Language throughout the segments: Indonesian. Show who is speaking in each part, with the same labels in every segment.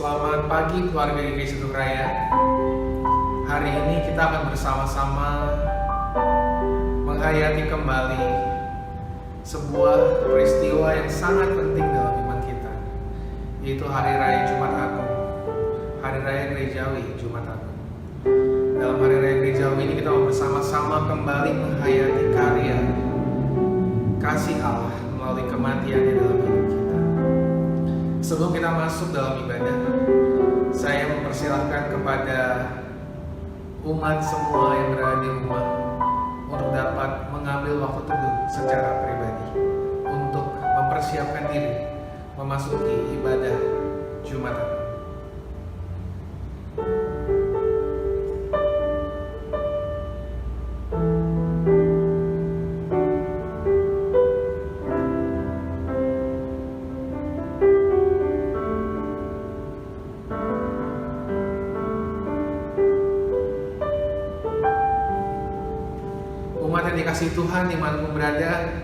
Speaker 1: Selamat pagi keluarga GKI Setuk Raya. Hari ini kita akan bersama-sama menghayati kembali sebuah peristiwa yang sangat penting dalam iman kita, yaitu Hari Raya Jumat Agung, Hari Raya Gerejawi Jumat Agung. Dalam Hari Raya Gerejawi ini kita mau bersama-sama kembali menghayati karya kasih Allah melalui kematiannya dalam hidup kita. Sebelum kita masuk dalam ibadah, saya mempersilahkan kepada umat semua yang berada di rumah untuk dapat mengambil waktu teduh secara pribadi untuk mempersiapkan diri memasuki ibadah Jumat Agung. Umat yang dikasihi Tuhan dimanapun berada,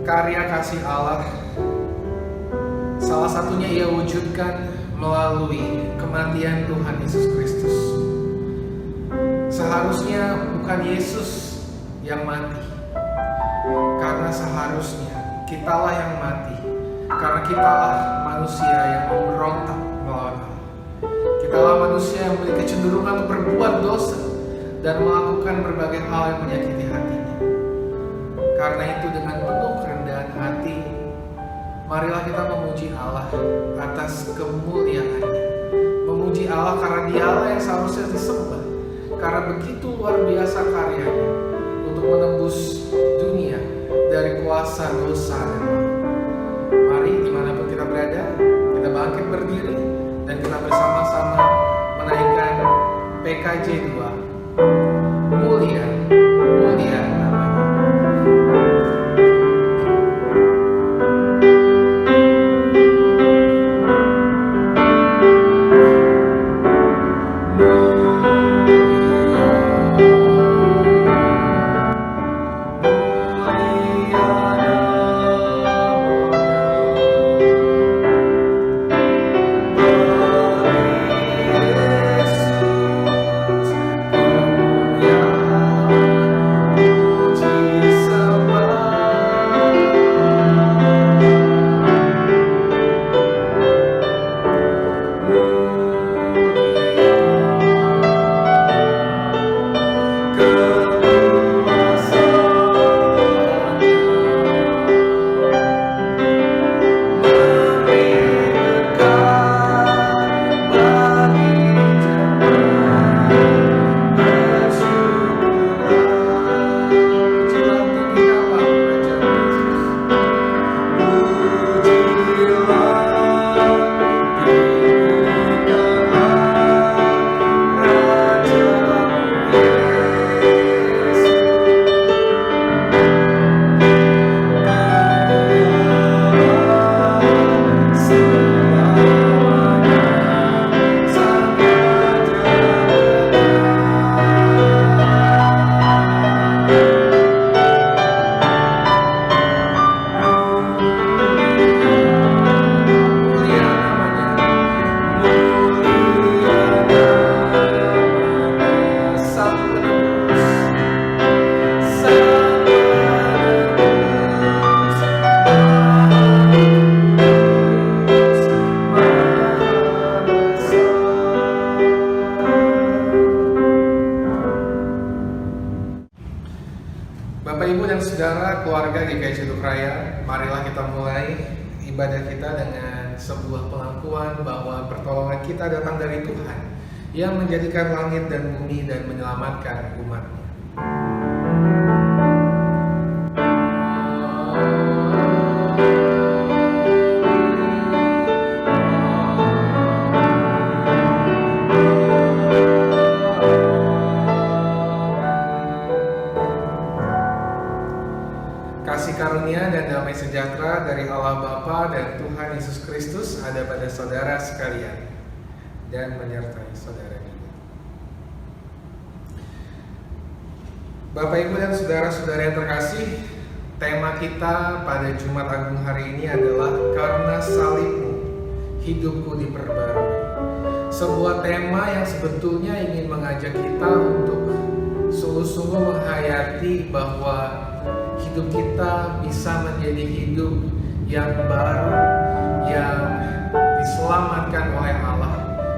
Speaker 1: karya kasih Allah salah satunya Ia wujudkan melalui kematian Tuhan Yesus Kristus. Seharusnya bukan Yesus yang mati, karena seharusnya kitalah yang mati, karena kitalah manusia yang memberontak melawan Allah. Kitalah manusia yang memiliki kecenderungan untuk berbuat dosa dan melakukan berbagai hal yang menyakiti hatinya. Karena itu dengan penuh kerendahan hati, marilah kita memuji Allah atas kemuliaannya. Memuji Allah karena Dialah yang seharusnya disembah, karena begitu luar biasa karyanya untuk menembus dunia dari kuasa dosa dan maut. Mari dimanapun kita berada, kita bangkit berdiri dan kita bersama-sama menaikkan PKJ 2. Mulia, mulia namanya. Bapak, Ibu, dan Saudara keluarga GKI Setuk Raya, marilah kita mulai ibadah kita dengan sebuah pengakuan bahwa pertolongan kita datang dari Tuhan yang menjadikan langit dan bumi dan menyelamatkan umat-Nya. Kasih karunia dan damai sejahtera dari Allah Bapa dan Tuhan Yesus Kristus ada pada saudara sekalian dan menyertai saudara juga. Bapak, Ibu, dan saudara-saudara yang terkasih, tema kita pada Jumat Agung hari ini adalah karena salibmu hidupku diperbarui. Sebuah tema yang sebetulnya ingin mengajak kita untuk sungguh-sungguh menghayati bahwa hidup kita bisa menjadi hidup yang baru, yang diselamatkan oleh Allah,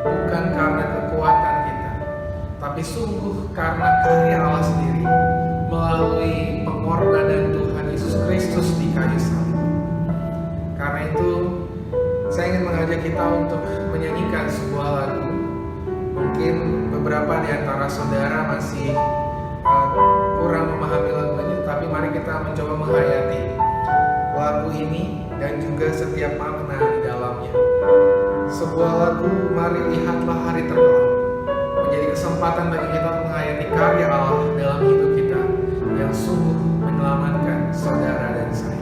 Speaker 1: bukan karena kekuatan kita, tapi sungguh karena karya Allah sendiri melalui pengorbanan Tuhan Yesus Kristus di kayu salib. Karena itu, saya ingin mengajak kita untuk menyanyikan sebuah lagu. Mungkin beberapa di antara saudara masih kurang memahami lagu ini, tapi mari kita mencoba menghayati lagu ini dan juga setiap makna di dalamnya. Sebuah lagu, mari lihatlah hari terkelam, menjadi kesempatan bagi kita untuk menghayati karya Allah dalam hidup kita yang sungguh menyelamatkan saudara dan saya.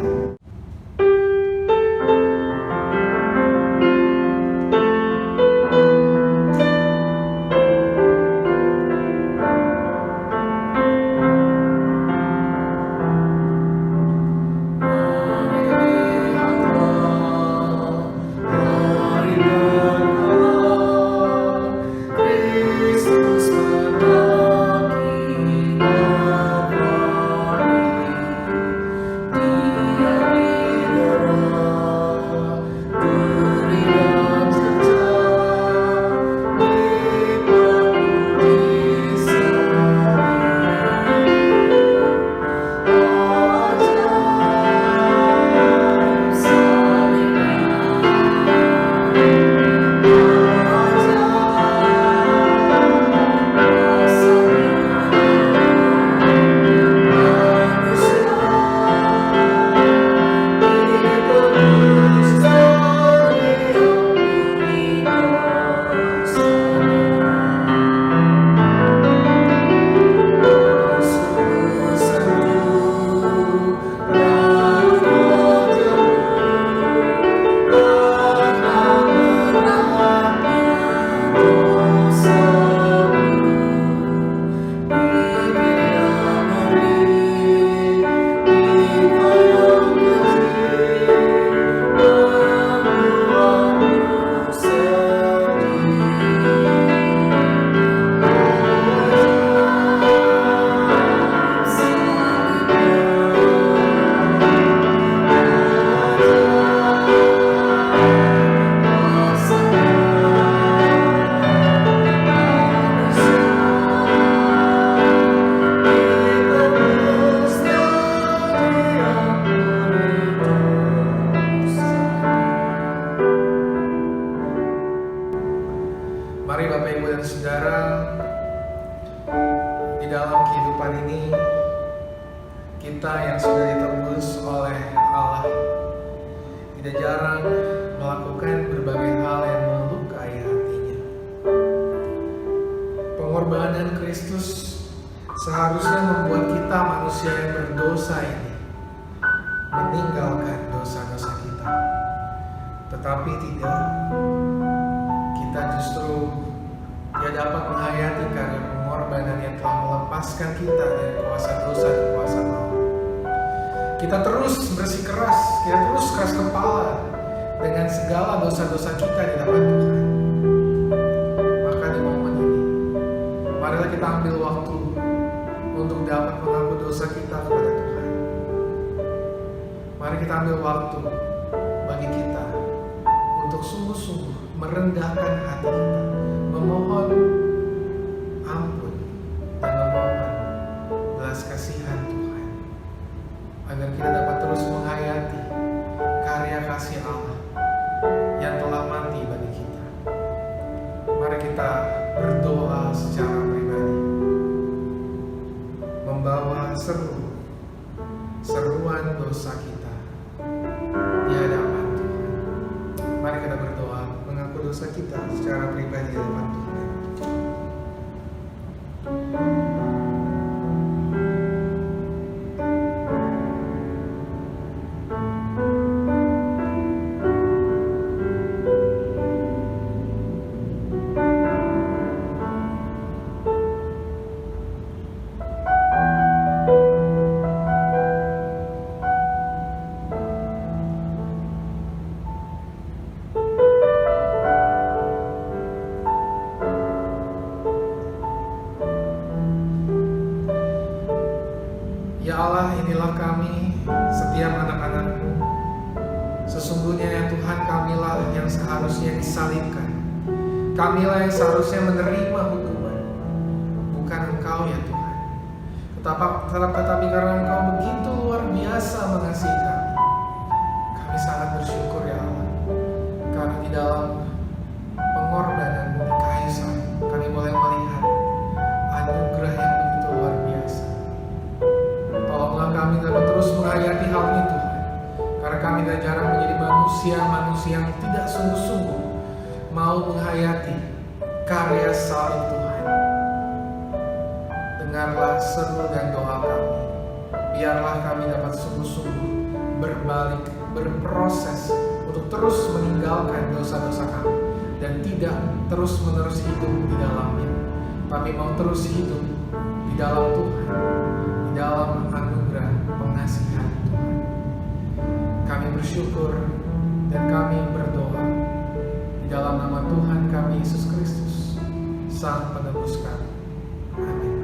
Speaker 1: Mari Bapak Ibu dan Saudara, di dalam kehidupan ini kita yang sudah ditebus oleh Allah tidak jarang melakukan berbagai hal yang melukai hatinya. Pengorbanan Kristus seharusnya membuat kita manusia yang berdosa ini meninggalkan dosa-dosa kita. Tetapi tidak, kita justru dapat menghayati karya pengorbanan yang telah melepaskan kita dari kuasa dosa dan kuasa maut. Kita terus bersikeras, kita terus keras kepala dengan segala dosa-dosa kita di hadapan Tuhan. Maka di momen ini, marilah kita ambil waktu untuk dapat mengaku dosa kita kepada Tuhan. Mari kita ambil waktu bagi kita untuk sungguh-sungguh merendahkan hati kita, memohon ampun dan memohon belas kasihan Tuhan, agar kita dapat terus menghayati karya kasih Allah yang telah mati bagi kita. Mari kita berdoa secara pribadi, membawa seruan dosa kita di hadapan Tuhan. Mari kita berdoa mengaku dosa kita secara pribadi di hadapan Tuhan. setiap anak-anak-Mu. Sesungguhnya ya Tuhan, kamilah yang seharusnya disalibkan. Kamilah yang seharusnya menerima hukuman, bukan Engkau ya Tuhan. Tetapi karena Engkau begitu luar biasa mengasihi kami sangat bersyukur ya Allah. Karena di dalam pengorbanan-Mu di kayu salib, kami boleh melihat anugerah yang begitu luar biasa. Tolonglah kami dapat terus menghayati hal ini Tuhan. Karena kami tidak jarang menjadi manusia yang tidak sungguh-sungguh mau menghayati karya salib Tuhan. Dengarlah seru dan doa kami. Biarlah kami dapat sungguh-sungguh berbalik, berproses untuk terus meninggalkan dosa-dosa kami dan tidak terus-menerus hidup di dalamnya, tapi mau terus hidup di dalam Tuhan, di dalam anugerah pengasihan Tuhan. Kami bersyukur dan kami berdoa di dalam nama Tuhan kami Yesus Kristus, Sang Penebus kami. Amin.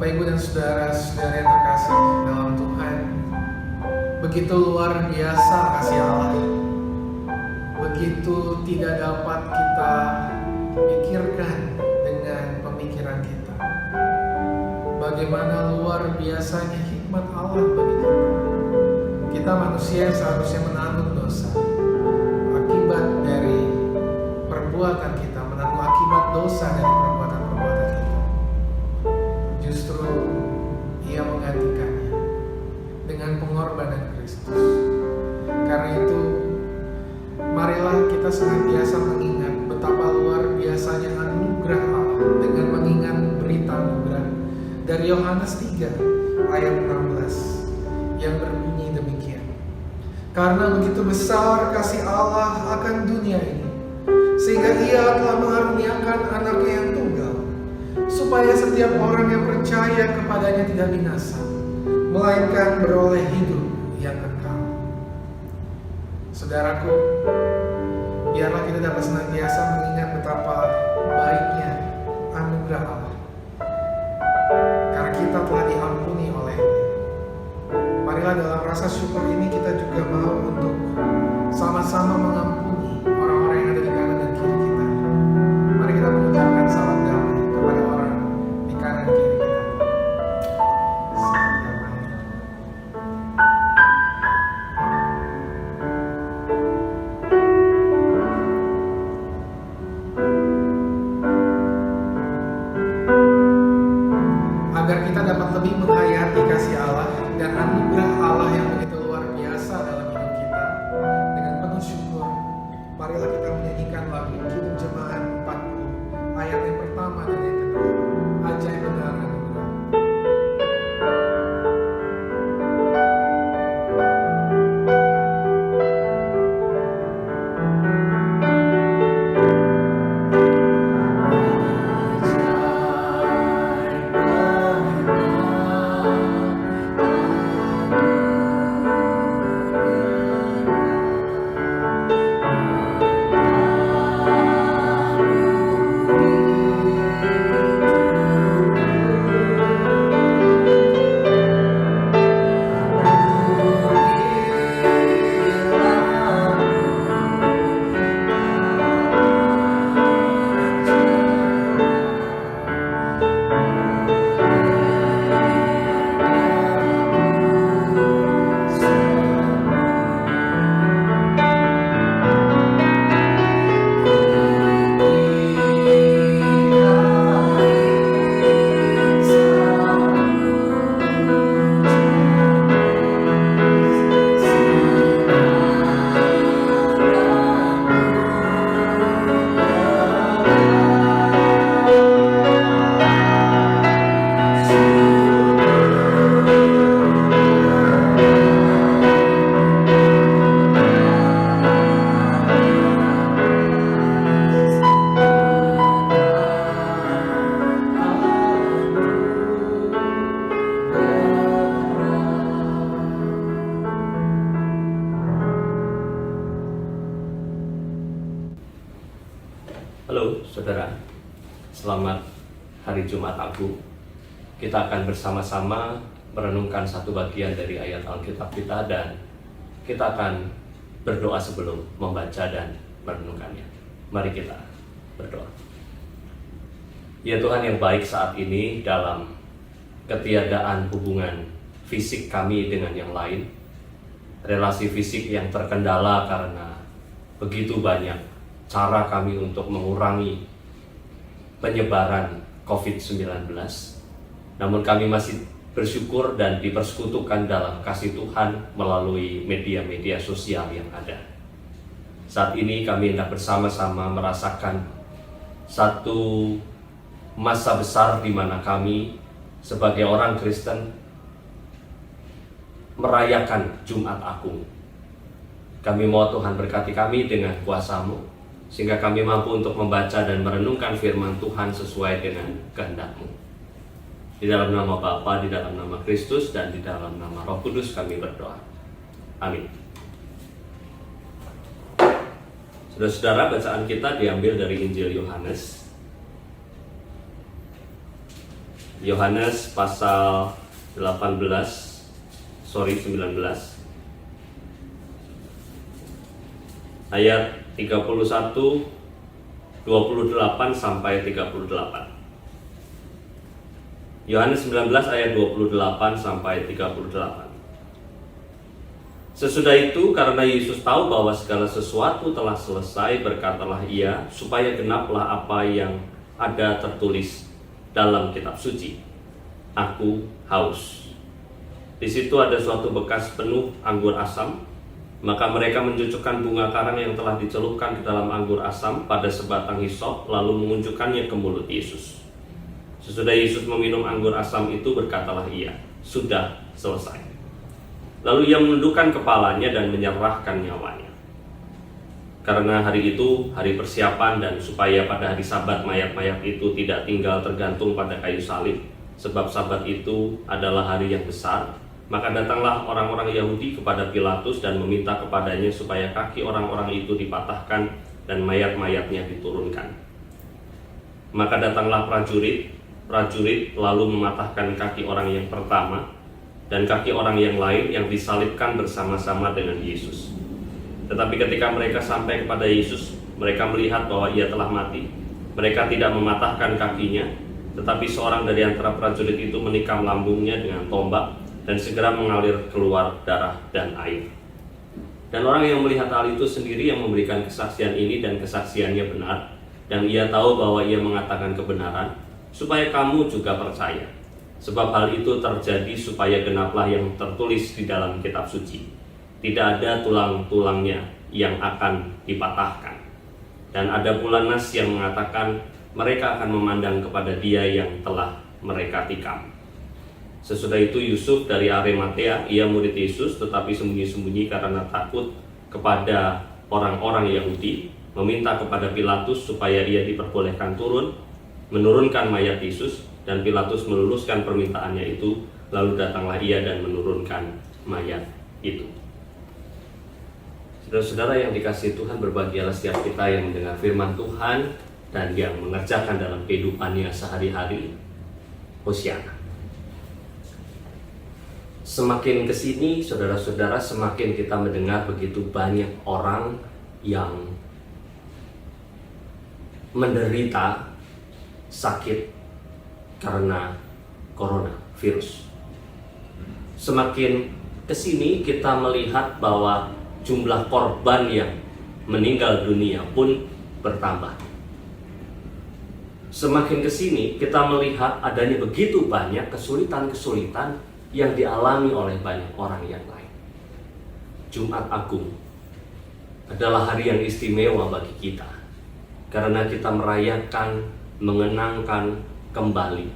Speaker 1: Bapak, Ibu, dan saudara-saudara yang terkasih dalam Tuhan, begitu luar biasa kasih Allah, begitu tidak dapat kita pikirkan dengan pemikiran kita. Bagaimana luar biasanya hikmat Allah bagi kita. Kita manusia yang seharusnya menanggung dosa, akibat dari perbuatan kita, menanggung akibat dosa dari perbuatan-perbuatan kita. Justru Ia menggantikannya dengan pengorbanan Kristus. Karena itu, marilah kita senantiasa mengingat betapa luar biasanya anugerah Allah dengan mengingat berita anugerah dari Yohanes 3 ayat 16 yang berbunyi demikian. Karena begitu besar kasih Allah akan dunia ini, sehingga Ia telah mengaruniakan anaknya yang tunggal, supaya setiap orang yang percaya kepadanya tidak binasa, melainkan beroleh hidup yang kekal. Saudaraku, biarlah kita dapat senantiasa mengingat betapa baiknya anugerah Allah, karena kita telah diampuni oleh-Nya. Marilah dalam rasa syukur ini kita juga mau untuk sama-sama mengampuni orang-orang yang ada di kanan dan kiri kita. Mari kita mengucapkan salam damai kepada orang di kanan kiri kita. Salam damai. dan anugerah Allah yang begitu luar biasa dalam hidup kita. Dengan penuh syukur, marilah kita menyanyikan lagu Kidung Jemaat 40 ayat yang pertama dan yang kedua. Ajaib benar anugerah.
Speaker 2: Halo saudara, selamat hari Jumat Agung. Kita akan bersama-sama merenungkan satu bagian dari ayat Alkitab kita dan kita akan berdoa sebelum membaca dan merenungkannya. Mari kita berdoa. Ya Tuhan yang baik, saat ini dalam ketiadaan hubungan fisik kami dengan yang lain, relasi fisik yang terkendala karena begitu banyak cara kami untuk mengurangi penyebaran COVID-19. Namun kami masih bersyukur dan dipersekutukan dalam kasih Tuhan melalui media-media sosial yang ada. Saat ini kami hendak bersama-sama merasakan satu masa besar di mana kami sebagai orang Kristen merayakan Jumat Agung. Kami mau Tuhan berkati kami dengan kuasa-Mu, sehingga kami mampu untuk membaca dan merenungkan firman Tuhan sesuai dengan kehendak-Mu. Di dalam nama Bapa, di dalam nama Kristus, dan di dalam nama Roh Kudus kami berdoa. Amin. Saudara-saudara, bacaan kita diambil dari Injil Yohanes. Yohanes pasal 19. Ayat 31, 28 sampai 38. Yohanes 19 ayat 28 sampai 38. Sesudah itu, karena Yesus tahu bahwa segala sesuatu telah selesai, berkatalah ia, supaya genaplah apa yang ada tertulis dalam kitab suci. Aku haus. Di situ ada suatu bekas penuh anggur asam. Maka mereka mencucukkan bunga karang yang telah dicelupkan ke dalam anggur asam pada sebatang hisop, lalu mengunjukkannya ke mulut Yesus. Sesudah Yesus meminum anggur asam itu, berkatalah ia, sudah selesai. Lalu ia menundukkan kepalanya dan menyerahkan nyawanya. Karena hari itu hari persiapan, dan supaya pada hari Sabat mayat-mayat itu tidak tinggal tergantung pada kayu salib, sebab Sabat itu adalah hari yang besar, maka datanglah orang-orang Yahudi kepada Pilatus dan meminta kepadanya supaya kaki orang-orang itu dipatahkan dan mayat-mayatnya diturunkan. Maka datanglah prajurit lalu mematahkan kaki orang yang pertama dan kaki orang yang lain yang disalibkan bersama-sama dengan Yesus. Tetapi ketika mereka sampai kepada Yesus, mereka melihat bahwa ia telah mati. Mereka tidak mematahkan kakinya, tetapi seorang dari antara prajurit itu menikam lambungnya dengan tombak, dan segera mengalir keluar darah dan air. Dan orang yang melihat hal itu sendiri yang memberikan kesaksian ini, dan kesaksiannya benar, dan ia tahu bahwa ia mengatakan kebenaran, supaya kamu juga percaya. Sebab hal itu terjadi supaya genaplah yang tertulis di dalam kitab suci. Tidak ada tulang-tulangnya yang akan dipatahkan. Dan ada pula nas yang mengatakan mereka akan memandang kepada Dia yang telah mereka tikam. Sesudah itu Yusuf dari Arimatea, ia murid Yesus tetapi sembunyi-sembunyi karena takut kepada orang-orang Yahudi, meminta kepada Pilatus supaya ia diperbolehkan menurunkan mayat Yesus. Dan Pilatus meluluskan permintaannya itu, lalu datanglah ia dan menurunkan mayat itu. Saudara-saudara yang dikasihi Tuhan, berbahagialah setiap kita yang mendengar firman Tuhan dan yang mengerjakan dalam kehidupannya sehari-hari. Hosiana. Semakin kesini, saudara-saudara, semakin kita mendengar begitu banyak orang yang menderita sakit karena coronavirus. Semakin kesini kita melihat bahwa jumlah korban yang meninggal dunia pun bertambah. Semakin kesini kita melihat adanya begitu banyak kesulitan-kesulitan yang dialami oleh banyak orang yang lain. Jumat Agung adalah hari yang istimewa bagi kita karena kita merayakan, mengenangkan kembali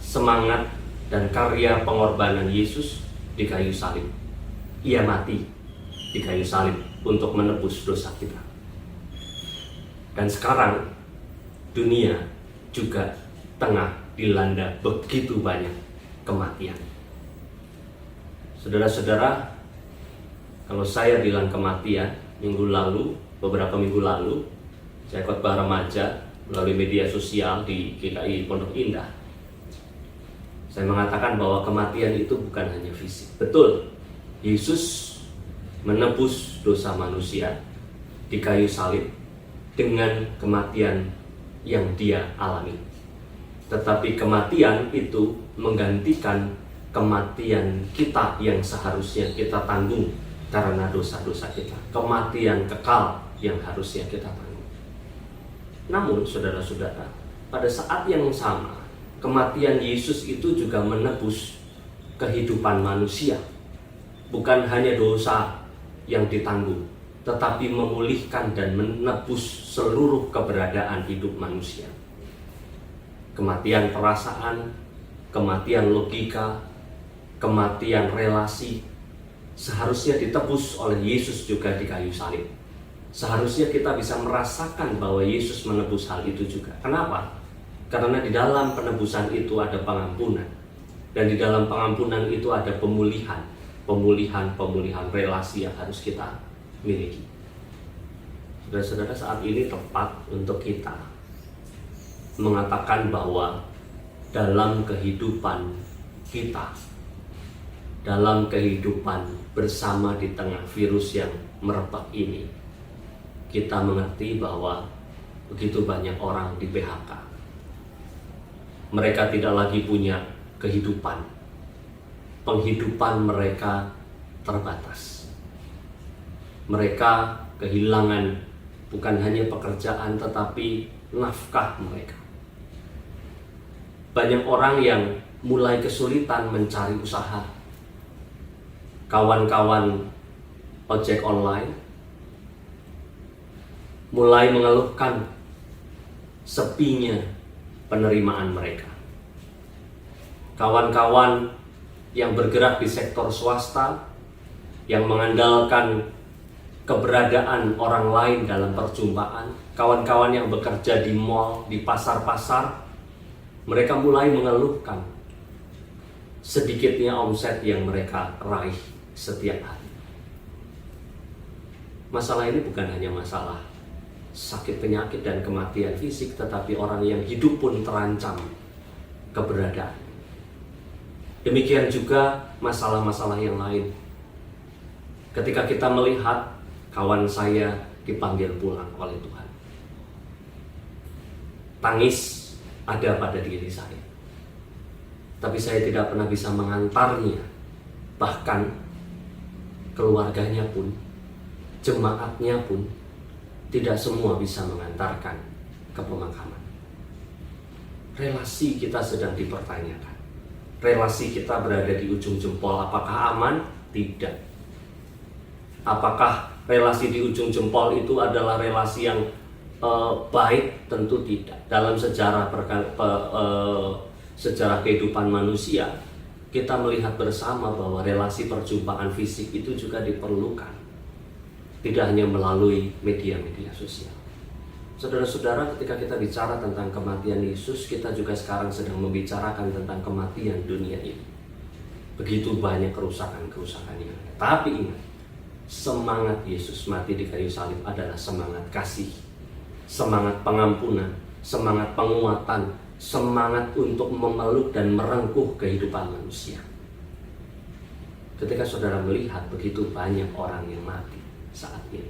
Speaker 2: semangat dan karya pengorbanan Yesus di kayu salib. Ia mati di kayu salib untuk menebus dosa kita. Dan sekarang dunia juga tengah dilanda begitu banyak kematian. Saudara-saudara, kalau saya bilang kematian, beberapa minggu lalu, saya khotbah remaja melalui media sosial di GKI Pondok Indah. Saya mengatakan bahwa kematian itu bukan hanya fisik. Betul, Yesus menebus dosa manusia di kayu salib dengan kematian yang Dia alami. Tetapi kematian itu menggantikan kematian kita yang seharusnya kita tanggung karena dosa-dosa kita. Kematian kekal yang harusnya kita tanggung. Namun saudara-saudara, pada saat yang sama, kematian Yesus itu juga menebus kehidupan manusia. Bukan hanya dosa yang ditanggung, tetapi memulihkan dan menebus seluruh keberadaan hidup manusia. Kematian perasaan, kematian logika, kematian relasi, seharusnya ditebus oleh Yesus juga di kayu salib. Seharusnya kita bisa merasakan bahwa Yesus menebus hal itu juga. Kenapa? Karena di dalam penebusan itu ada pengampunan. Dan di dalam pengampunan itu ada pemulihan relasi yang harus kita miliki. Saudara-saudara, saat ini tepat untuk kita mengatakan bahwa dalam kehidupan kita, dalam kehidupan bersama di tengah virus yang merebak ini, kita mengerti bahwa begitu banyak orang di PHK. Mereka tidak lagi punya kehidupan. Penghidupan mereka terbatas. Mereka kehilangan bukan hanya pekerjaan tetapi nafkah mereka. Banyak orang yang mulai kesulitan mencari usaha. Kawan-kawan ojek online mulai mengeluhkan sepinya penerimaan mereka. Kawan-kawan yang bergerak di sektor swasta, yang mengandalkan keberadaan orang lain dalam perjumpaan, kawan-kawan yang bekerja di mal, di pasar-pasar, mereka mulai mengeluhkan sedikitnya omset yang mereka raih setiap hari. Masalah ini bukan hanya masalah sakit penyakit dan kematian fisik, tetapi orang yang hidup pun terancam keberadaan. Demikian juga masalah-masalah yang lain. Ketika kita melihat kawan saya dipanggil pulang oleh Tuhan, tangis ada pada diri saya. Tapi saya tidak pernah bisa mengantarnya. Bahkan keluarganya pun, jemaatnya pun tidak semua bisa mengantarkan ke pemakaman. Relasi kita sedang dipertanyakan. relasi kita berada di ujung jempol. Apakah aman? Tidak. Apakah relasi di ujung jempol itu adalah relasi yang baik? Tentu tidak. Dalam sejarah kehidupan manusia, kita melihat bersama bahwa relasi perjumpaan fisik itu juga diperlukan. Tidak hanya melalui media-media sosial. Saudara-saudara, ketika kita bicara tentang kematian Yesus, kita juga sekarang sedang membicarakan tentang kematian dunia ini. Begitu banyak kerusakan-kerusakan yang ada. Tapi ingat, semangat Yesus mati di kayu salib adalah semangat kasih, semangat pengampunan, semangat penguatan, semangat untuk memeluk dan merengkuh kehidupan manusia. Ketika saudara melihat begitu banyak orang yang mati saat ini,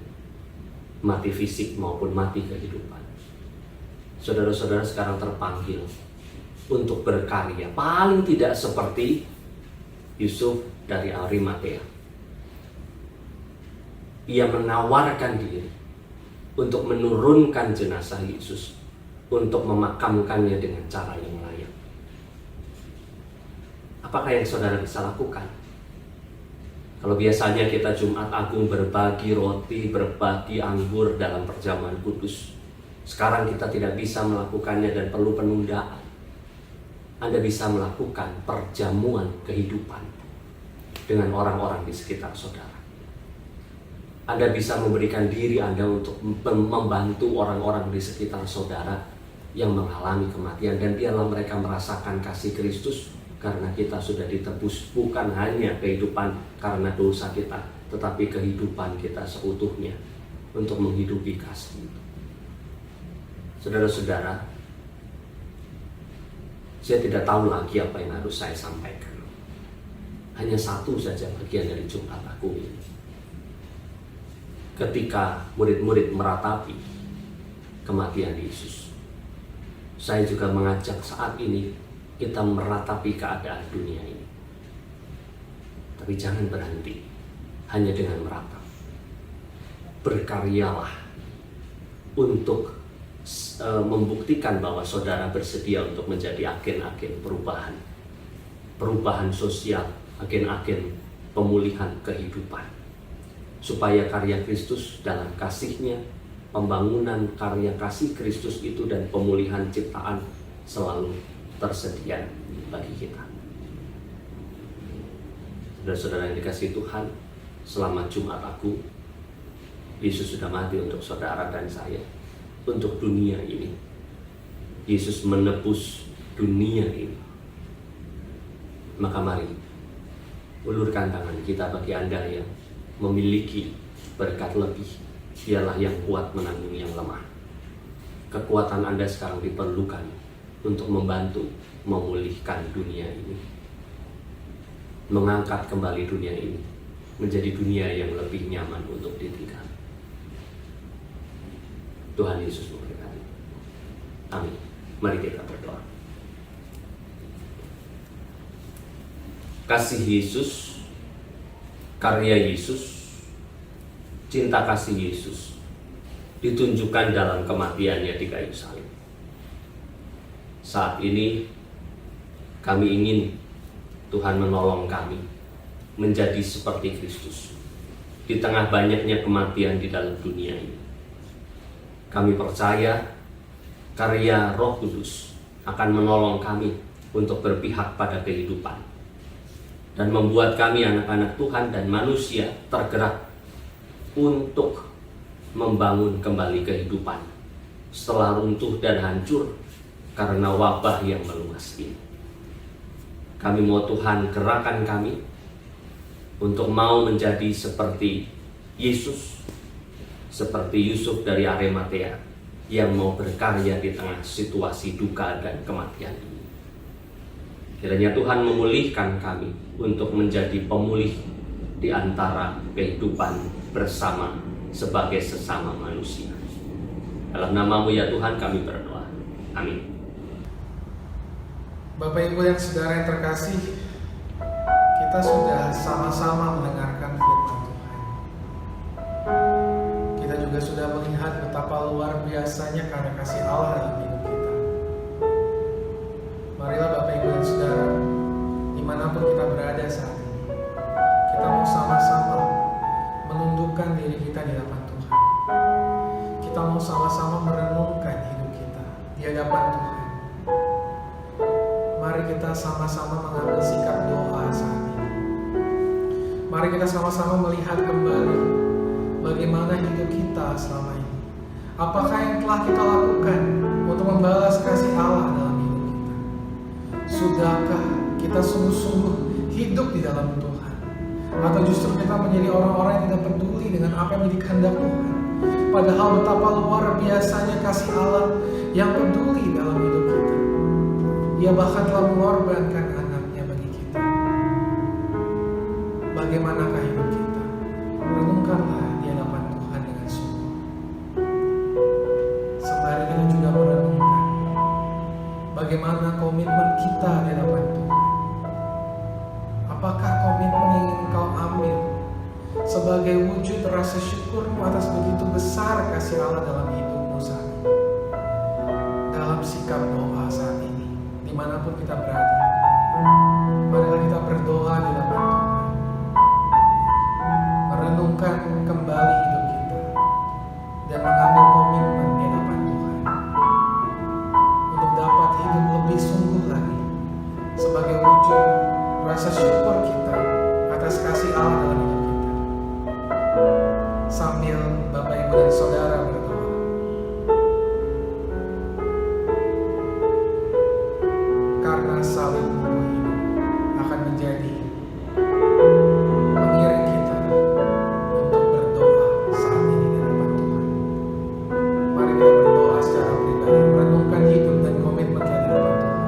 Speaker 2: mati fisik maupun mati kehidupan, saudara-saudara sekarang terpanggil untuk berkarya, paling tidak seperti Yusuf dari Arimatea. Ia menawarkan diri untuk menurunkan jenazah Yesus, untuk memakamkannya dengan cara yang layak. Apakah yang saudara bisa lakukan? Kalau biasanya kita Jumat Agung berbagi roti, berbagi anggur dalam perjamuan kudus, sekarang kita tidak bisa melakukannya dan perlu penundaan. Anda bisa melakukan perjamuan kehidupan dengan orang-orang di sekitar saudara. Anda bisa memberikan diri Anda untuk membantu orang-orang di sekitar saudara yang mengalami kematian, dan biarlah mereka merasakan kasih Kristus, karena kita sudah ditebus bukan hanya kehidupan karena dosa kita, tetapi kehidupan kita seutuhnya untuk menghidupi kasih itu. Saudara-saudara, saya tidak tahu lagi apa yang harus saya sampaikan. Hanya satu saja bagian dari Jumat Agung ini. Ketika murid-murid meratapi kematian Yesus, saya juga mengajak saat ini kita meratapi keadaan dunia ini. Tapi jangan berhenti hanya dengan meratap. Berkaryalah untuk membuktikan bahwa saudara bersedia untuk menjadi agen-agen perubahan. Perubahan sosial, agen-agen pemulihan kehidupan. Supaya karya Kristus dalam kasih-Nya, pembangunan karya kasih Kristus itu dan pemulihan ciptaan selalu tersedia bagi kita. Saudara-saudara yang dikasihi Tuhan, selamat Jumat Agung. Yesus sudah mati untuk saudara dan saya, untuk dunia ini. Yesus menebus dunia ini. Maka mari ulurkan tangan kita bagi Anda yang memiliki berkat lebih. Dialah yang kuat menanggung yang lemah. Kekuatan Anda sekarang diperlukan untuk membantu memulihkan dunia ini, mengangkat kembali dunia ini menjadi dunia yang lebih nyaman untuk ditinggal. Tuhan Yesus memberkati. Amin. Mari kita berdoa. Kasih Yesus, karya Yesus, cinta kasih Yesus ditunjukkan dalam kematiannya di kayu salib. Saat ini kami ingin Tuhan menolong kami menjadi seperti Kristus di tengah banyaknya kematian di dalam dunia ini. Kami percaya karya Roh Kudus akan menolong kami untuk berpihak pada kehidupan dan membuat kami anak-anak Tuhan dan manusia tergerak untuk membangun kembali kehidupan setelah runtuh dan hancur karena wabah yang meluas ini. Kami mau Tuhan gerakan kami untuk mau menjadi seperti Yesus, seperti Yusuf dari Arimatea yang mau berkarya di tengah situasi duka dan kematian ini. Kiranya Tuhan memulihkan kami untuk menjadi pemulih di antara kehidupan bersama sebagai sesama manusia. Dalam nama-Mu ya Tuhan kami berdoa. Amin.
Speaker 1: Bapak Ibu yang saudara yang terkasih, kita sudah sama-sama mendengarkan firman Tuhan. Kita juga sudah melihat betapa luar biasanya karya kasih Allah dalam hidup kita. Marilah Bapak Ibu yang saudara, dimanapun kita berada saat ini, kita mau sama-sama menundukkan diri kita di hadapan Tuhan. Kita mau sama-sama merenungkan hidup kita di hadapan Tuhan. Mari kita sama-sama mengambil sikap doa saat ini. Mari kita sama-sama melihat kembali bagaimana hidup kita selama ini. Apakah yang telah kita lakukan untuk membalas kasih Allah dalam hidup kita? Sudahkah kita sungguh-sungguh hidup di dalam Tuhan? Atau justru kita menjadi orang-orang yang tidak peduli dengan apa yang menjadi kehendak Tuhan? Padahal betapa luar biasanya kasih Allah yang peduli dalam hidup kita. Ia bahkan telah mengorbankan anaknya bagi kita. Bagaimanakah hidup kita? Renungkanlah di hadapan Tuhan dengan sungguh. Sembari kita juga merenungkan bagaimana komitmen kita di hadapan Tuhan. Apakah komitmen yang ingin engkau ambil sebagai wujud rasa syukurmu atas begitu besar kasih Allah dalam hidupmu saat ini? Dalam sikap doa saat ini, dimanapun kita berada, marilah kita berdoa di hadapan Tuhan, merenungkan kembali hidup kita, dan mengambil komitmen di hadapan Tuhan untuk dapat hidup lebih sungguh lagi sebagai wujud rasa syukur kita atas kasih Allah dalam hidup kita. Sambil Bapak, Ibu, dan Saudara berdoa, karena salibmu hidup akan menjadi mengiring kita untuk berdoa saat ini di hadapan Tuhan. Mari kita berdoa secara pribadi, merenungkan hidup dan komitmen kita di hadapan Tuhan.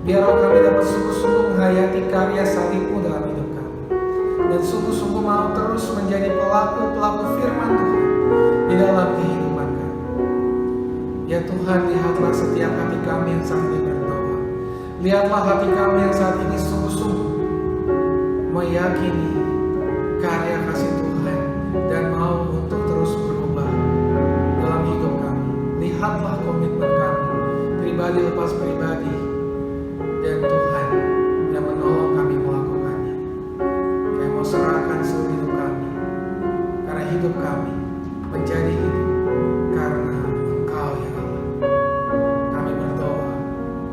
Speaker 1: Biar roh kami dapat sungguh-sungguh menghayati karya salib-Mu dalam hidup kami, dan sungguh-sungguh mau terus menjadi pelaku-pelaku firman Tuhan di dalam kehidupan kami. Ya Tuhan, lihatlah setiap hati kami yang saat ini berdoa. Lihatlah hati kami yang saat ini sungguh-sungguh meyakini karya kasih Tuhan dan mau untuk terus berubah dalam hidup kami. Lihatlah komitmen kami, pribadi lepas pribadi, dan Tuhan yang menolong kami melakukannya. Kami mau serahkan seluruh hidup kami, karena hidup kami menjadi hidup karena Engkau ya Allah. Kami berdoa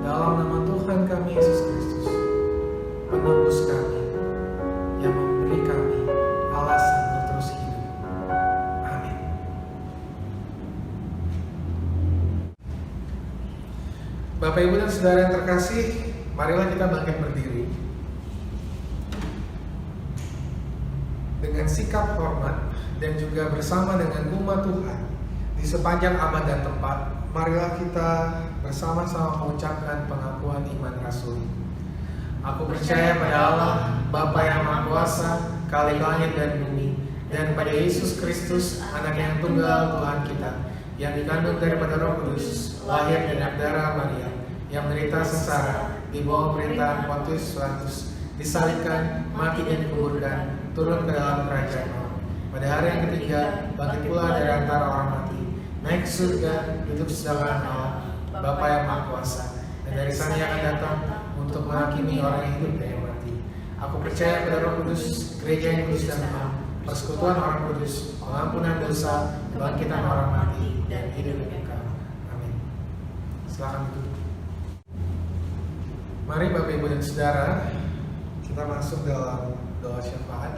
Speaker 1: dalam nama Tuhan kami Yesus Kristus, penebus kami, yang memberi kami alasan untuk terus hidup. Amin. Bapak, Ibu, dan Saudara yang terkasih, marilah kita bangkit berdiri dengan sikap hormat dan juga bersama dengan umat Tuhan di sepanjang abad dan tempat. Marilah kita bersama-sama mengucapkan pengakuan iman rasuli. Aku percaya pada Allah, Bapa yang Maha Kuasa, Khalik langit dan bumi, dan pada Yesus Kristus, Anak yang tunggal Tuhan kita, yang dikandung daripada Roh Kudus, lahir dari darah Maria, yang menderita sengsara di bawah pemerintahan Pontius Pilatus, disalibkan, mati dan dikuburkan, turun ke dalam kerajaan maut. Pada hari yang ketiga, bangkit pula dari antara orang mati, naik ke surga, duduk sebelah kanan Allah, Bapa yang Maha Kuasa, dan dari sana akan datang untuk menghakimi orang yang hidup dan yang mati. Aku percaya pada Roh Kudus, gereja yang kudus dan am, persekutuan orang kudus, pengampunan dosa, kebangkitan orang mati, dan hidup yang kekal. Amin. Silakan duduk. Mari Bapak, Ibu, dan Saudara, kita masuk dalam doa syafaat.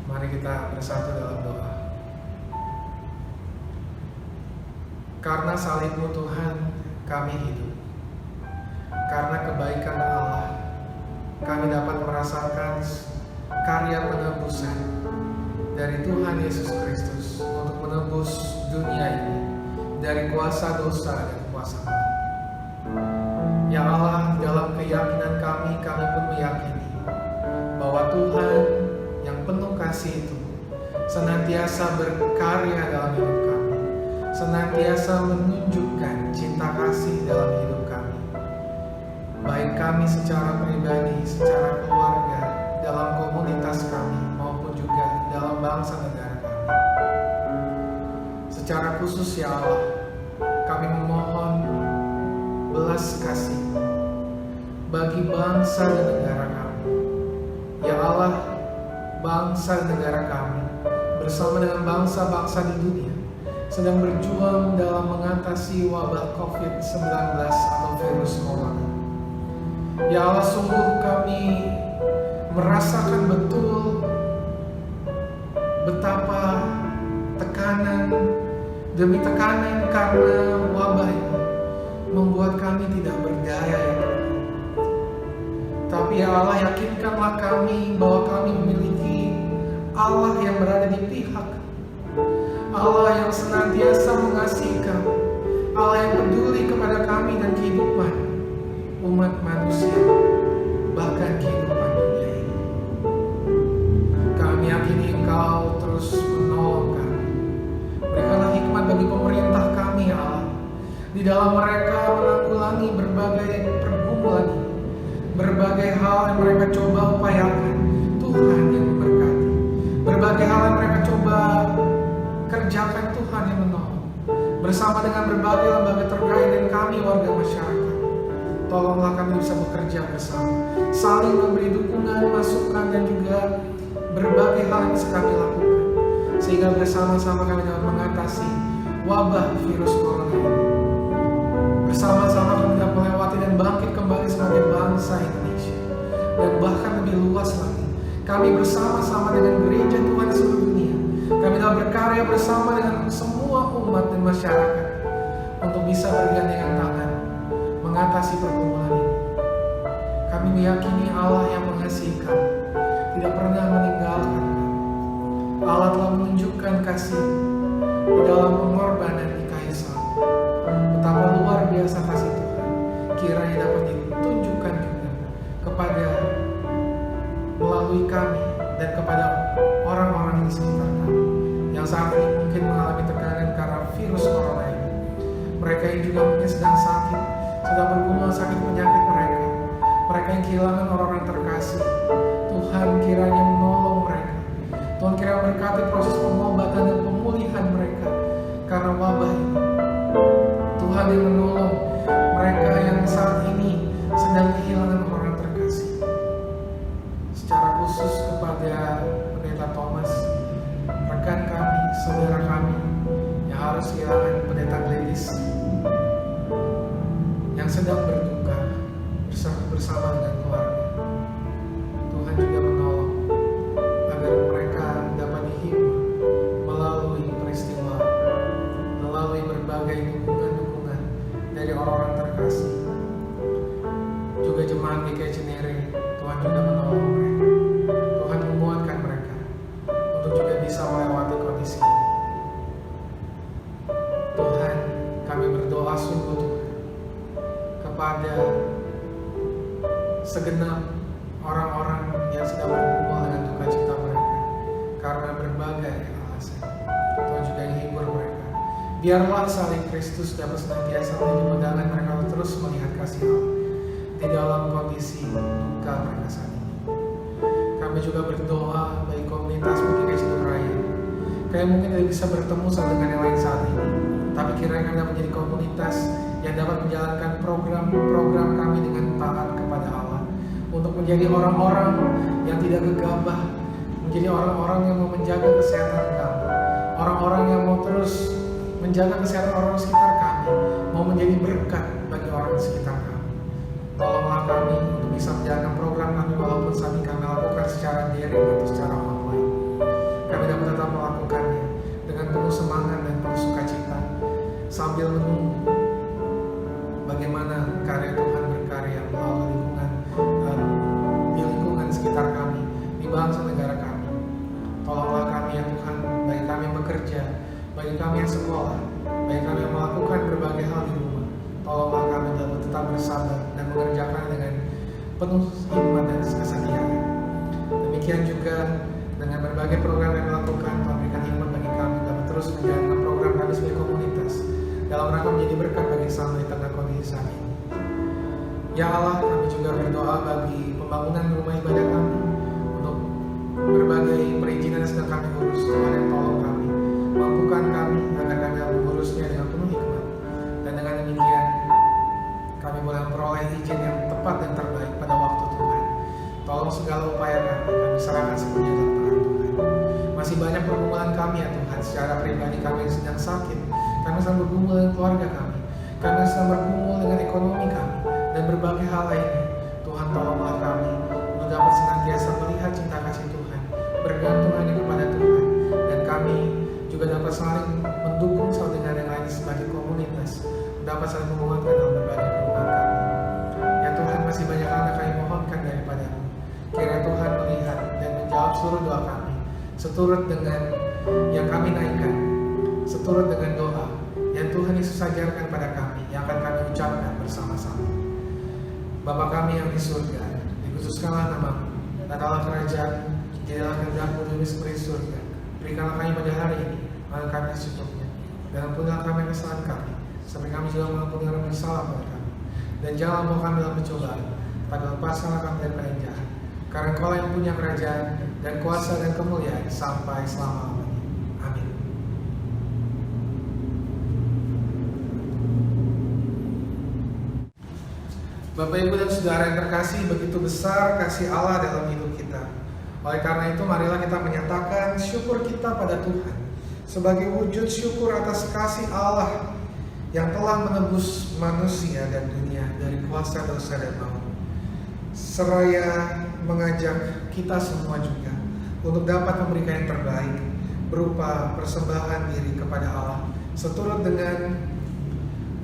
Speaker 1: Mari kita bersatu dalam doa. Karena salib-Mu Tuhan, kami hidup. Karena kebaikan Allah, kami dapat merasakan karya penebusan dari Tuhan Yesus Kristus untuk menebus dunia ini dari kuasa dosa dan kuasa mati. Ya Allah, dalam keyakinan kami pun meyakini bahwa Tuhan yang penuh kasih itu senantiasa berkarya dalam hidup kami, senantiasa menunjukkan cinta kasih dalam hidup kami, baik kami secara pribadi, secara keluarga, dalam komunitas kami, maupun juga dalam bangsa negara kami. Secara khusus ya Allah, kami memohon belas kasih bagi bangsa dan negara kami. Ya Allah, bangsa dan negara kami bersama dengan bangsa-bangsa di dunia sedang berjuang dalam mengatasi wabah COVID-19 atau virus corona. Ya Allah, sungguh kami merasakan betul betapa tekanan demi tekanan karena wabah ini membuat kami tidak berdaya ya Tuhan. Tapi ya Allah, yakinkanlah kami bahwa kami memiliki Allah yang berada di pihak, Allah yang senantiasa mengasihi kami, Allah yang peduli kepada kami dan kehidupan umat manusia, bahkan kehidupan dunia ini. Kami yakini Engkau terus menolong kami. Berikanlah hikmat bagi pemerintah kami ya Allah, di dalam mereka menanggulangi berbagai pergumulan ini, berbagai hal yang mereka coba upayakan. Tuhan yang memberkati. Berbagai hal yang mereka coba kerjakan, Tuhan yang menolong. Bersama dengan berbagai lembaga terkait dan kami warga masyarakat, tolonglah kami bisa bekerja bersama, saling memberi dukungan, masukan, dan juga berbagai hal yang bisa kami lakukan, sehingga bersama-sama kami dapat mengatasi wabah virus corona ini. Bersama-sama kami dapat melewati dan bangkit kembali sebagai bangsa Indonesia. Dan bahkan lebih luas lagi, kami bersama-sama dengan gereja Tuhan seluruh dunia, kami dapat berkarya bersama dengan semua umat dan masyarakat untuk bisa bergandengan tangan mengatasi pergumulan ini. Kami meyakini Allah yang mengasihi kami tidak pernah meninggalkan kami. Allah telah menunjukkan kasih di dalam pengorbanan di kayu salib. Betapa luar biasa kasih Tuhan kiranya dapat ditunjukkan dan kepada orang-orang di sekitar kami yang saat ini mungkin mengalami tekanan karena virus corona ini. Mereka yang juga mungkin sedang sakit, sedang bergumul sakit penyakit mereka. Mereka yang kehilangan orang-orang terkasih. Tuhan kiranya menolong mereka. Tuhan kiranya berkati proses pengobatan dan pemulihan mereka karena wabah ini. Tuhan yang menolong mereka yang saat ini sedang kehilangan orang terkasih. Secara khusus kepada Pendeta Thomas, rekan kami, saudara kami yang harus kehilangan Pendeta Gladys yang sedang berduka bersama dengan keluarga. Tuhan juga menolong agar mereka dapat dihibur melalui peristiwa, melalui berbagai dukungan-dukungan dari orang-orang terkasih. Juga jemaat GKI Cinere, Tuhan juga menolong mereka. Tuhan menguatkan mereka untuk juga bisa melewati kondisi ini. Tuhan, kami berdoa sungguh Tuhan kepada segenap orang-orang yang sedang bergumul dengan duka cita mereka karena berbagai alasan. Tuhan juga yang hibur mereka. Biarlah salib Kristus dapat senantiasa menjadi pegangan mereka untuk terus melihat kasih Allah di dalam kondisi duka mereka saat ini. Kami juga berdoa bagi komunitas GKI Ciduk Raya. Kalian mungkin tidak bisa bertemu satu dengan yang lain saat ini, tapi kiranya kalian dapat menjadi komunitas yang dapat menjalankan program-program kami dengan taat kepada Allah, untuk menjadi orang-orang yang tidak gegabah, menjadi orang-orang yang mau menjaga kesehatan kami, orang-orang yang mau terus menjaga kesehatan orang sekitar kami, mau menjadi berkat bagi orang di sekitar kami. Tolonglah kami untuk bisa menjalankan program kami walaupun saat ini kami lakukan secara daring atau secara online. Kami dapat tetap melakukannya dengan penuh semangat dan penuh sukacita sambil menunggu bagaimana karya Tuhan berkarya melalui di lingkungan sekitar kami, di bangsa negara kami. Tolonglah kami ya Tuhan, bagi kami yang bekerja, bagi kami yang sekolah, bagi kami yang melakukan berbagai hal di rumah. Tolonglah kami dapat tetap bersabar dan mengerjakan dengan penuh hikmat dan kesetiaan. Demikian juga dengan berbagai program yang dilakukan, Tuhan berikan hikmat bagi kami dapat terus menjalankan program kami sebagai komunitas dalam rangka menjadi berkat bagi sesama di tengah kondisi saat ini. Ya Allah, kami juga berdoa bagi pembangunan rumah ibadah kami untuk berbagai perizinan yang sedang kami urus. Tuhan yang tolong kami, mampukan kami agar kami dapat mengurusnya dengan penuh hikmat. Dan dengan demikian, kami boleh memperoleh izin yang tepat dan terbaik pada waktu Tuhan. Tolong segala upaya kami serahkan sepenuhnya dalam tangan Tuhan. Masih banyak pergumulan kami ya Tuhan, secara pribadi kami yang sedang sakit, kami sedang bergumul dengan keluarga kami sedang bergumul dengan ekonomi kami, dan berbagai hal lainnya. Tuhan tolonglah kami untuk dapat senantiasa melihat cinta kasih Tuhan, bergantung hanya kepada Tuhan, dan kami juga dapat saling mendukung satu dengan yang lain sebagai komunitas, dapat saling menguatkan dalam berbagai perubahan kami. Ya Tuhan, masih banyak hal yang kami mohonkan daripada-Mu. Kiranya Tuhan melihat dan menjawab seluruh doa kami, seturut dengan yang kami naikkan, seturut dengan doa yang Tuhan Yesus ajarkan pada kami, yang akan kami ucapkan bersama-sama. Bapa kami yang di surga, dikuduskanlah nama-Mu, datanglah kerajaan, jadilah kehendak-Mu di bumi seperti surga. Berikanlah kami pada hari ini makan kami secukupnya, dan ampunilah kami kesalahan kami, sampai kami juga mengampuni orang bersalah pada kami. Dan janganlah membawa kami dalam pencobaan, tapi lepaskanlah kami dari yang jahat. Karena Engkau yang punya kerajaan dan kuasa dan kemuliaan sampai selama-lamanya. Amin. Bapak, Ibu, dan Saudara yang terkasih, begitu besar kasih Allah dalam hidup kita. Oleh karena itu, marilah kita menyatakan syukur kita pada Tuhan sebagai wujud syukur atas kasih Allah yang telah menebus manusia dan dunia dari kuasa dosa dan maut. Seraya mengajak kita semua juga untuk dapat memberikan yang terbaik berupa persembahan diri kepada Allah, seturut dengan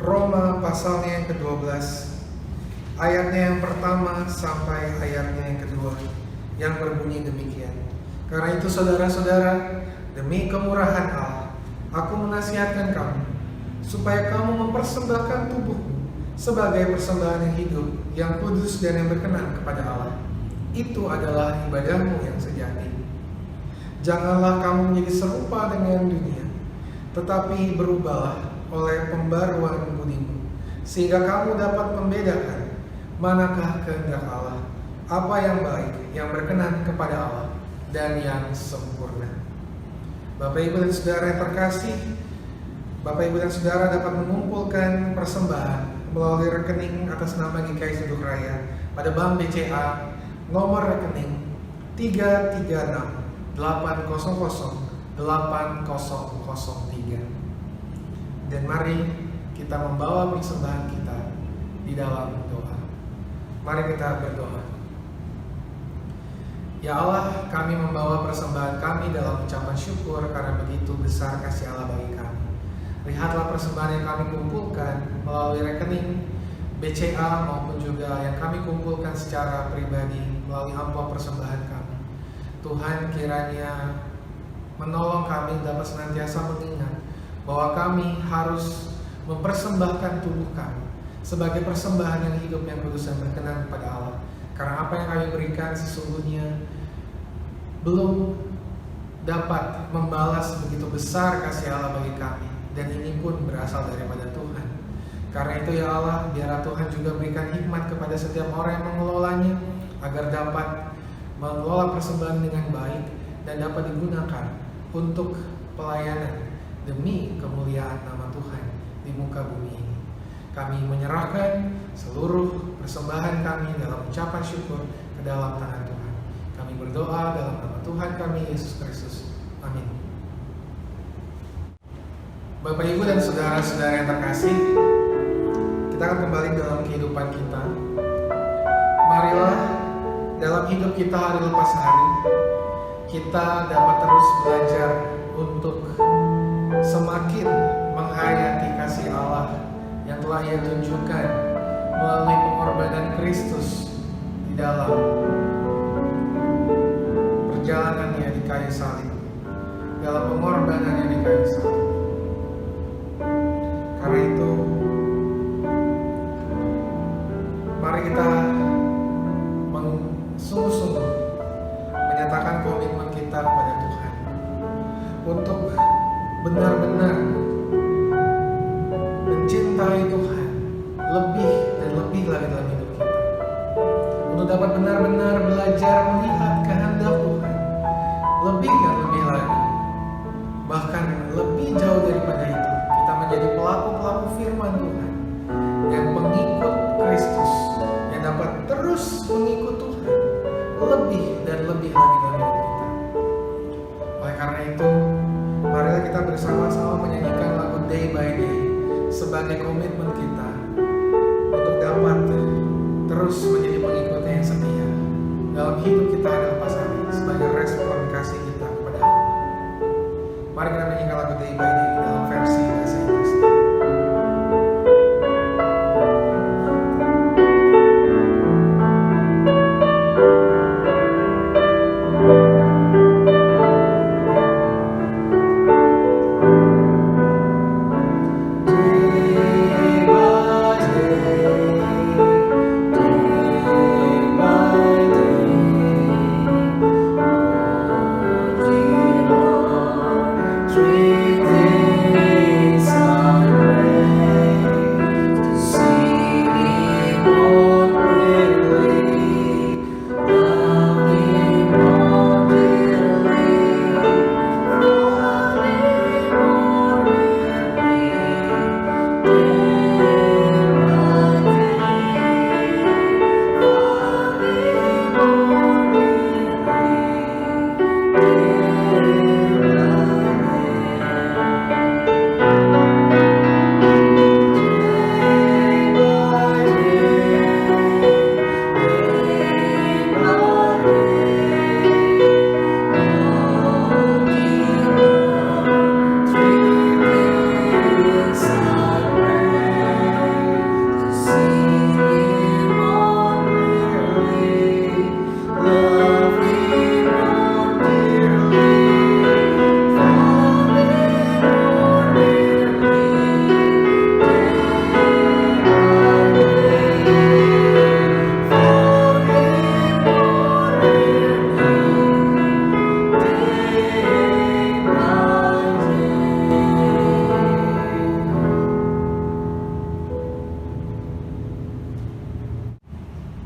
Speaker 1: Roma pasalnya yang ke-12, ayatnya yang pertama sampai ayatnya yang kedua, yang berbunyi demikian. Karena itu saudara-saudara, demi kemurahan Allah, aku menasihatkan kamu supaya kamu mempersembahkan tubuhmu sebagai persembahan yang hidup, yang kudus dan yang berkenan kepada Allah. Itu adalah ibadahmu yang sejati. Janganlah kamu menjadi serupa dengan dunia, tetapi berubahlah oleh pembaruan budimu, sehingga kamu dapat membedakan manakah kehendak Allah, apa yang baik, yang berkenan kepada Allah, dan yang sempurna. Bapak, Ibu, dan Saudara yang terkasih, Bapak, Ibu, dan Saudara dapat mengumpulkan persembahan melalui rekening atas nama GKI Suduk Raya pada Bank BCA nomor rekening 336-800-8003. Dan mari kita membawa persembahan kita di dalam doa. Mari kita berdoa. Ya Allah, kami membawa persembahan kami dalam ucapan syukur karena begitu besar kasih Allah bagi kami. Lihatlah persembahan yang kami kumpulkan melalui rekening BCA maupun juga yang kami kumpulkan secara pribadi melalui amplop persembahan kami. Tuhan, kiranya menolong kami dapat senantiasa mengingat bahwa kami harus mempersembahkan tubuh kami sebagai persembahan yang hidup, yang kudus, dan berkenan kepada Allah. Karena apa yang kami berikan sesungguhnya belum dapat membalas begitu besar kasih Allah bagi kami, dan ini pun berasal daripada Tuhan. Karena itu ya Allah, biarlah Tuhan juga berikan hikmat kepada setiap orang yang mengelolanya, agar dapat mengelola persembahan dengan baik dan dapat digunakan untuk pelayanan demi kemuliaan nama Tuhan di muka bumi ini. Kami menyerahkan seluruh persembahan kami dalam ucapan syukur ke dalam tangan Tuhan. Kami berdoa dalam nama Tuhan kami Yesus Kristus. Amin. Bapak, Ibu, dan saudara-saudara yang terkasih, kita akan kembali dalam kehidupan kita. Marilah dalam hidup kita hari lepas hari, kita dapat terus belajar untuk semakin menghayati kasih Allah yang telah Ia tunjukkan melalui pengorbanan Kristus di dalam perjalanannya di kayu salib, dalam pengorbanannya di kayu salib. Karena itu, mari kita sungguh-sungguh menyatakan komitmen kita kepada Tuhan untuk benar-benar mencintai Tuhan lebih dan lebih lagi dalam hidup kita, untuk dapat benar-benar belajar melihat kehendak Tuhan lebih dan lebih lagi, bahkan lebih jauh daripada itu, kita menjadi pelaku-pelaku firman Tuhan yang pengikut Kristus, yang dapat terus mengikut Tuhan lebih dan lebih lagi dalam hidup kita. Oleh karena itu, marilah kita bersama-sama menyanyikan lagu Day by Day sebagai komitmen kita untuk dapat terus menjadi pengikutnya yang setia dalam hidup kita hari lepas hari, sebagai respon kasih kita kepada Allah. Mari kita menyanyikan lagu Day by Day dalam versi bahasa Inggris. Day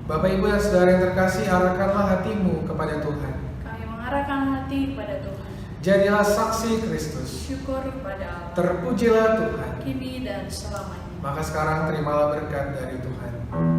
Speaker 1: Bapak Ibu dan Saudara yang terkasih, arahkanlah hatimu kepada Tuhan.
Speaker 3: Kami mengarahkan hati kepada Tuhan.
Speaker 1: Jadilah saksi Kristus.
Speaker 3: Syukur kepada Allah.
Speaker 1: Terpujilah Tuhan.
Speaker 3: Kini dan selamanya.
Speaker 1: Maka sekarang terimalah berkat dari Tuhan.